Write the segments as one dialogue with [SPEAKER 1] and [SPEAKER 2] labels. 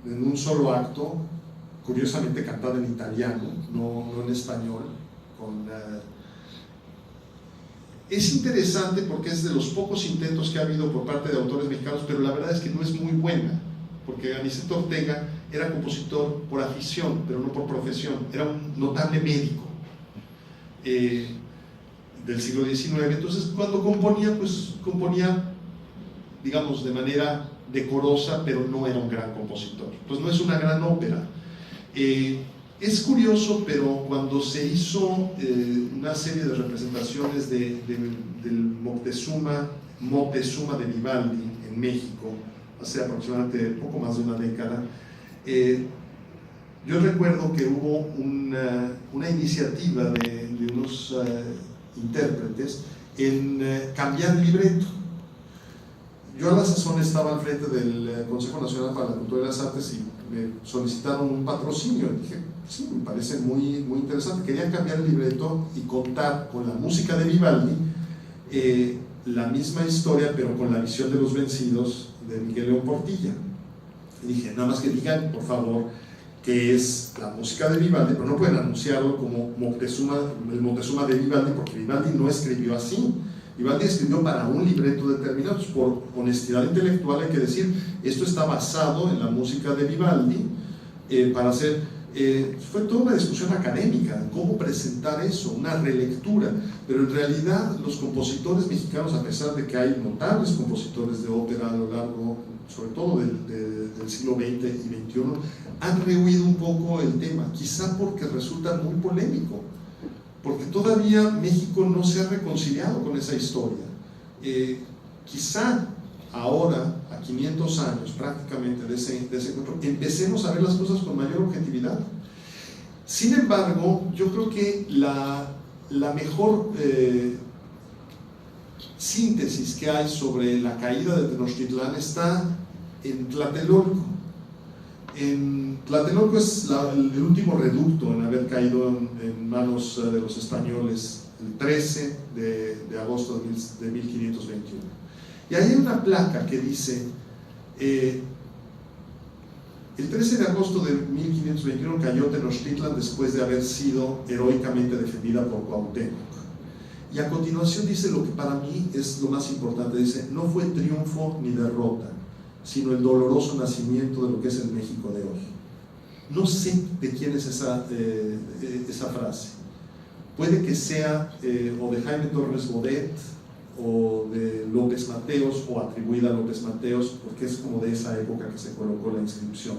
[SPEAKER 1] en un solo acto, curiosamente cantada en italiano, no en español. Es interesante porque es de los pocos intentos que ha habido por parte de autores mexicanos, pero la verdad es que no es muy buena, porque Aniceto Ortega era compositor por afición, pero no por profesión. Era un notable médico del siglo XIX. Entonces, cuando componía, pues componía, digamos, de manera decorosa, pero no era un gran compositor. Pues no es una gran ópera. Es curioso, pero cuando se hizo una serie de representaciones del Moctezuma de Vivaldi en México, hace aproximadamente poco más de una década, yo recuerdo que hubo una iniciativa de unos intérpretes en cambiar el libreto. Yo a la sazón estaba al frente del Consejo Nacional para la Cultura y las Artes y me solicitaron un patrocinio. Y dije, sí, me parece muy, muy interesante. Querían cambiar el libreto y contar con la música de Vivaldi la misma historia, pero con la visión de los vencidos de Miguel León Portilla. Y dije, nada más que digan, por favor, que es la música de Vivaldi, pero no pueden anunciarlo como el Moctezuma de Vivaldi, porque Vivaldi no escribió así. Vivaldi escribió para un libreto determinado. Por honestidad intelectual hay que decir, esto está basado en la música de Vivaldi, para hacer... fue toda una discusión académica, cómo presentar eso, una relectura, pero en realidad los compositores mexicanos, a pesar de que hay notables compositores de ópera a lo largo, sobre todo del siglo XX y XXI, han rehuido un poco el tema, quizá porque resulta muy polémico, porque todavía México no se ha reconciliado con esa historia. Quizá ahora, a 500 años prácticamente de ese encuentro, empecemos a ver las cosas con mayor objetividad. Sin embargo, yo creo que la mejor síntesis que hay sobre la caída de Tenochtitlán está en Tlatelolco. Tlatelolco es el último reducto en haber caído en manos de los españoles el 13 de agosto de 1521. Y ahí hay una placa que dice, el 13 de agosto de 1521 cayó Tenochtitlan después de haber sido heroicamente defendida por Cuauhtémoc. Y a continuación dice lo que para mí es lo más importante, dice, no fue triunfo ni derrota, sino el doloroso nacimiento de lo que es el México de hoy. No sé de quién es esa frase. Puede que sea o de Jaime Torres Bodet, o de López Mateos, o atribuida a López Mateos, porque es como de esa época que se colocó la inscripción.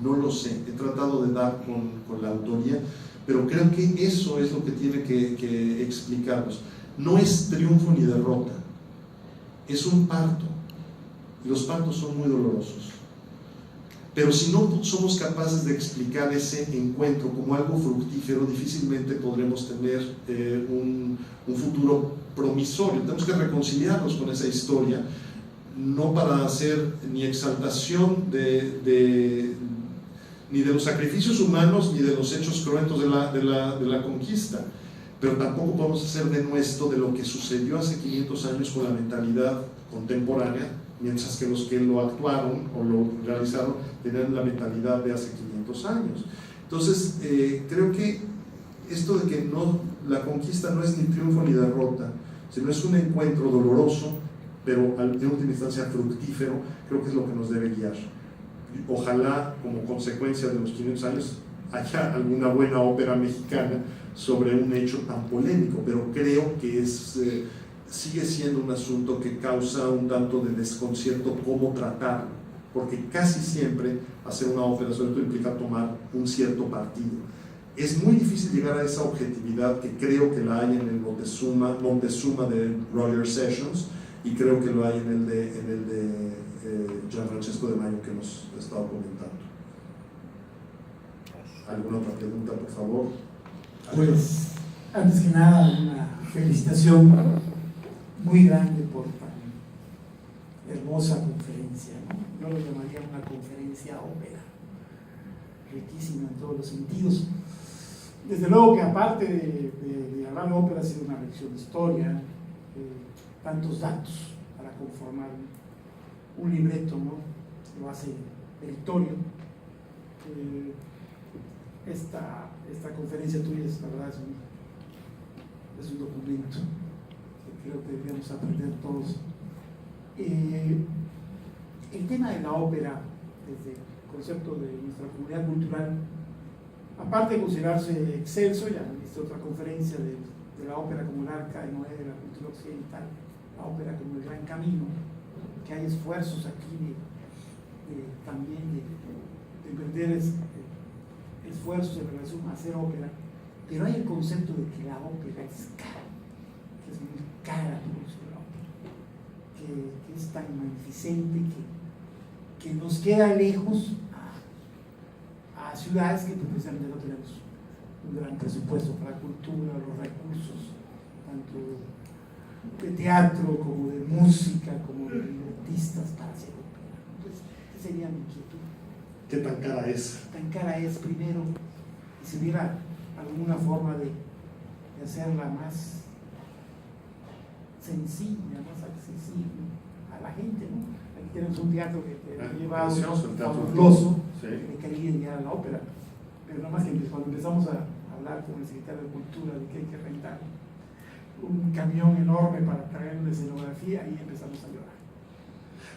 [SPEAKER 1] No lo sé, he tratado de dar con la autoría, pero creo que eso es lo que tiene que explicarnos. No es triunfo ni derrota, es un parto, y los partos son muy dolorosos. Pero si no somos capaces de explicar ese encuentro como algo fructífero, difícilmente podremos tener un futuro promisorio. Tenemos que reconciliarnos con esa historia, no para hacer ni exaltación ni de los sacrificios humanos ni de los hechos cruentos de la conquista, pero tampoco podemos hacer denuesto de lo que sucedió hace 500 años con la mentalidad contemporánea, mientras que los que lo actuaron o lo realizaron tenían la mentalidad de hace 500 años. Entonces, creo que esto de que la conquista no es ni triunfo ni derrota, sino es un encuentro doloroso, pero en última instancia fructífero, creo que es lo que nos debe guiar. Ojalá, como consecuencia de los 500 años, haya alguna buena ópera mexicana sobre un hecho tan polémico, pero creo que sigue siendo un asunto que causa un tanto de desconcierto cómo tratarlo, porque casi siempre hacer una ópera sobre todo implica tomar un cierto partido. Es muy difícil llegar a esa objetividad que creo que la hay en el Montezuma de Roger Sessions, y creo que lo hay en el de Gianfrancesco de Mayo, que nos he estado comentando. ¿Alguna otra pregunta, por favor?
[SPEAKER 2] Pues, antes que nada, una felicitación muy grande por tan hermosa conferencia, ¿no? Yo lo llamaría una conferencia ópera, riquísima en todos los sentidos. Desde luego que aparte de hablar de ópera, ha sido una lección de historia, tantos datos para conformar un libreto, ¿no? Lo hace meritorio. Esta conferencia tuya es, la verdad, es un documento que creo que deberíamos aprender todos. El tema de la ópera, desde el concepto de nuestra comunidad cultural, aparte de considerarse excelso, ya viste otra conferencia de la ópera como el arca de Noé de la cultura occidental, la ópera como el gran camino, que hay esfuerzos aquí también de perder esfuerzos en relación a hacer ópera, pero hay el concepto de que la ópera es cara, que es muy cara producir la ópera, que es tan magnificente que nos queda lejos a ciudades que precisamente no tenemos un gran presupuesto para la cultura, los recursos, tanto de teatro como de música, como de artistas para hacer ópera. Entonces, esa sería mi inquietud.
[SPEAKER 1] ¿Qué tan cara es?
[SPEAKER 2] Tan cara es, primero, y si hubiera alguna forma de hacerla más sencilla, más accesible a la gente, ¿no? Aquí tenemos un teatro que ha llevado fabuloso,
[SPEAKER 1] sí,
[SPEAKER 2] de querer llegar a la ópera, pero nada más que cuando empezamos a hablar con el secretario de Cultura de que hay que rentar un camión enorme para traer una escenografía, ahí empezamos a llorar.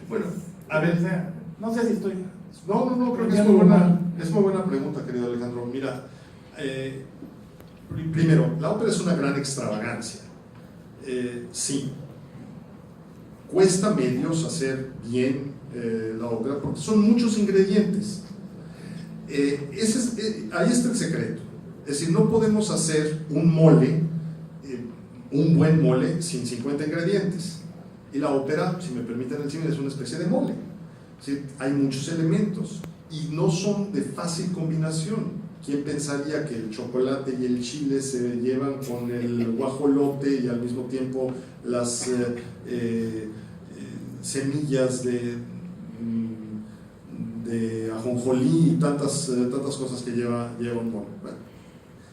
[SPEAKER 1] Bueno, a ver,
[SPEAKER 2] o sea, no sé si estoy...
[SPEAKER 1] No, creo que es muy buena pregunta, querido Alejandro. Mira, primero, la ópera es una gran extravagancia. Sí, cuesta medios hacer bien la ópera porque son muchos ingredientes. Ahí está el secreto. Es decir, no podemos hacer un mole, un buen mole, sin 50 ingredientes. Y la ópera, si me permiten el símil, es una especie de mole. Es decir, hay muchos elementos y no son de fácil combinación. ¿Quién pensaría que el chocolate y el chile se llevan con el guajolote y al mismo tiempo las semillas de ajonjolí y tantas cosas que lleva un mole? Bueno,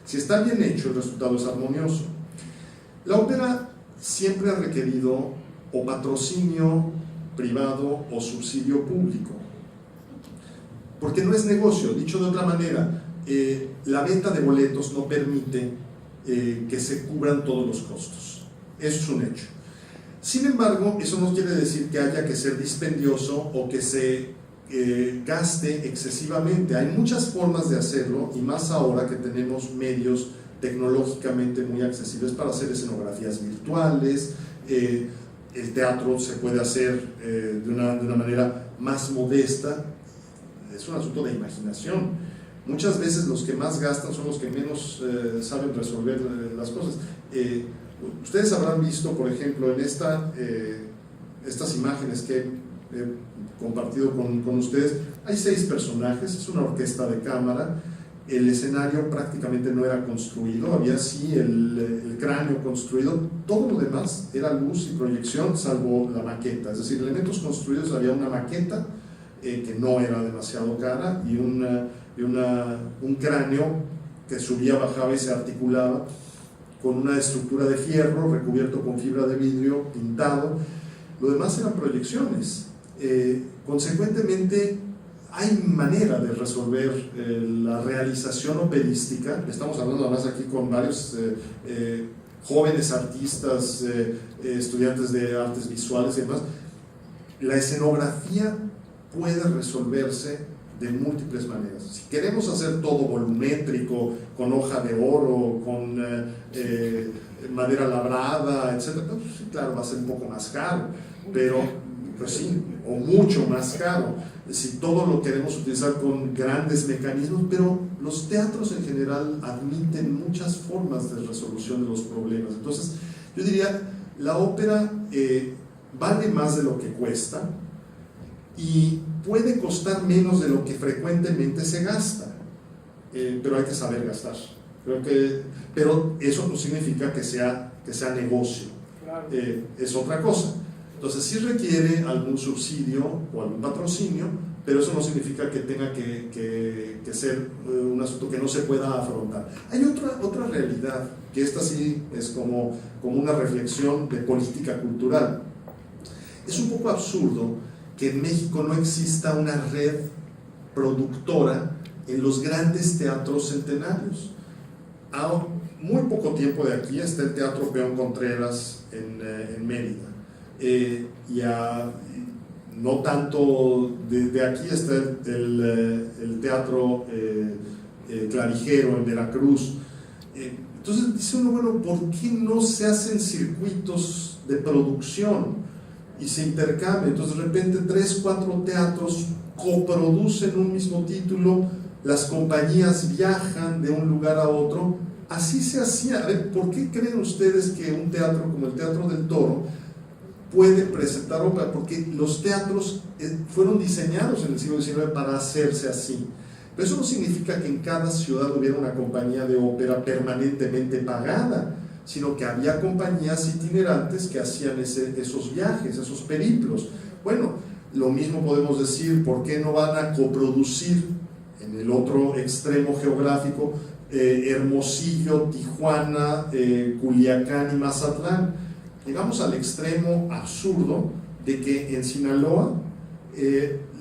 [SPEAKER 1] si está bien hecho, el resultado es armonioso. La ópera siempre ha requerido o patrocinio privado o subsidio público, porque no es negocio. Dicho de otra manera, la venta de boletos no permite que se cubran todos los costos. Eso es un hecho. Sin embargo, eso no quiere decir que haya que ser dispendioso o que se gaste excesivamente. Hay muchas formas de hacerlo, y más ahora que tenemos medios tecnológicamente muy accesibles para hacer escenografías virtuales. El teatro se puede hacer de una manera más modesta. Es un asunto de imaginación. Muchas veces los que más gastan son los que menos saben resolver las cosas. Ustedes habrán visto, por ejemplo, en estas imágenes que he compartido con ustedes, hay 6 personajes, es una orquesta de cámara. El escenario prácticamente no era construido, había sí el cráneo construido, todo lo demás era luz y proyección, salvo la maqueta. Es decir, elementos construidos, había una maqueta que no era demasiado cara y un cráneo que subía, bajaba y se articulaba con una estructura de fierro recubierto con fibra de vidrio, pintado. Lo demás eran proyecciones. Consecuentemente, hay manera de resolver la realización operística. Estamos hablando además aquí con varios jóvenes artistas, estudiantes de artes visuales y demás. La escenografía puede resolverse de múltiples maneras. Si queremos hacer todo volumétrico, con hoja de oro, con madera labrada, etc., pues, claro, va a ser un poco más caro, pero pues sí, o mucho más caro. Si todo lo queremos utilizar con grandes mecanismos, pero los teatros en general admiten muchas formas de resolución de los problemas. Entonces, yo diría, la ópera vale más de lo que cuesta y puede costar menos de lo que frecuentemente se gasta, pero hay que saber gastar. Pero eso no significa que sea negocio, es otra cosa. Entonces sí requiere algún subsidio o algún patrocinio, pero eso no significa que tenga que ser un asunto que no se pueda afrontar. Hay otra realidad, que esta sí es como una reflexión de política cultural. Es un poco absurdo que en México no exista una red productora en los grandes teatros centenarios. A muy poco tiempo de aquí está el Teatro Peón Contreras en Mérida, y no tanto de aquí está el Teatro Clarijero en Veracruz. Entonces dice uno, bueno, ¿por qué no se hacen circuitos de producción y se intercambian? Entonces de repente 3, 4 teatros coproducen un mismo título, las compañías viajan de un lugar a otro. Así se hacía. ¿Por qué creen ustedes que un teatro como el Teatro del Toro puede presentar ópera? Porque los teatros fueron diseñados en el siglo XIX para hacerse así. Pero eso no significa que en cada ciudad hubiera una compañía de ópera permanentemente pagada, sino que había compañías itinerantes que hacían esos viajes, esos periplos. Bueno, lo mismo podemos decir, ¿por qué no van a coproducir en el otro extremo geográfico Hermosillo, Tijuana, Culiacán y Mazatlán? Llegamos al extremo absurdo de que en Sinaloa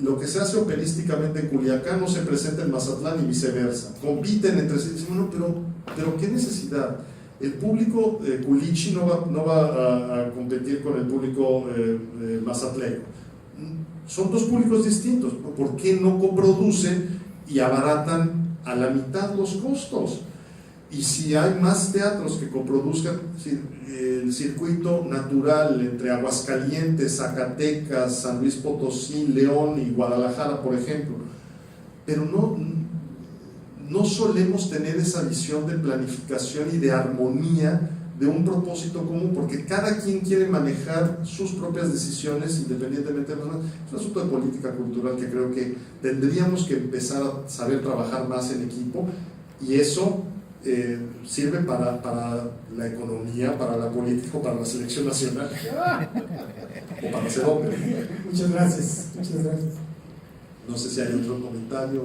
[SPEAKER 1] lo que se hace operísticamente en Culiacán no se presenta en Mazatlán y viceversa. Compiten entre sí. Dicen, bueno, pero ¿qué necesidad? El público culichi no va a competir con el público mazatleco. Son dos públicos distintos. ¿Por qué no coproducen y abaratan a la mitad los costos? Y si hay más teatros que coproduzcan, el circuito natural entre Aguascalientes, Zacatecas, San Luis Potosí, León y Guadalajara, por ejemplo, pero no solemos tener esa visión de planificación y de armonía de un propósito común, porque cada quien quiere manejar sus propias decisiones independientemente de los demás. Es un asunto de política cultural que creo que tendríamos que empezar a saber trabajar más en equipo, y eso sirve para la economía, para la política o para la selección nacional o para hacer ópera.
[SPEAKER 2] Muchas gracias.
[SPEAKER 1] No sé si hay otro comentario.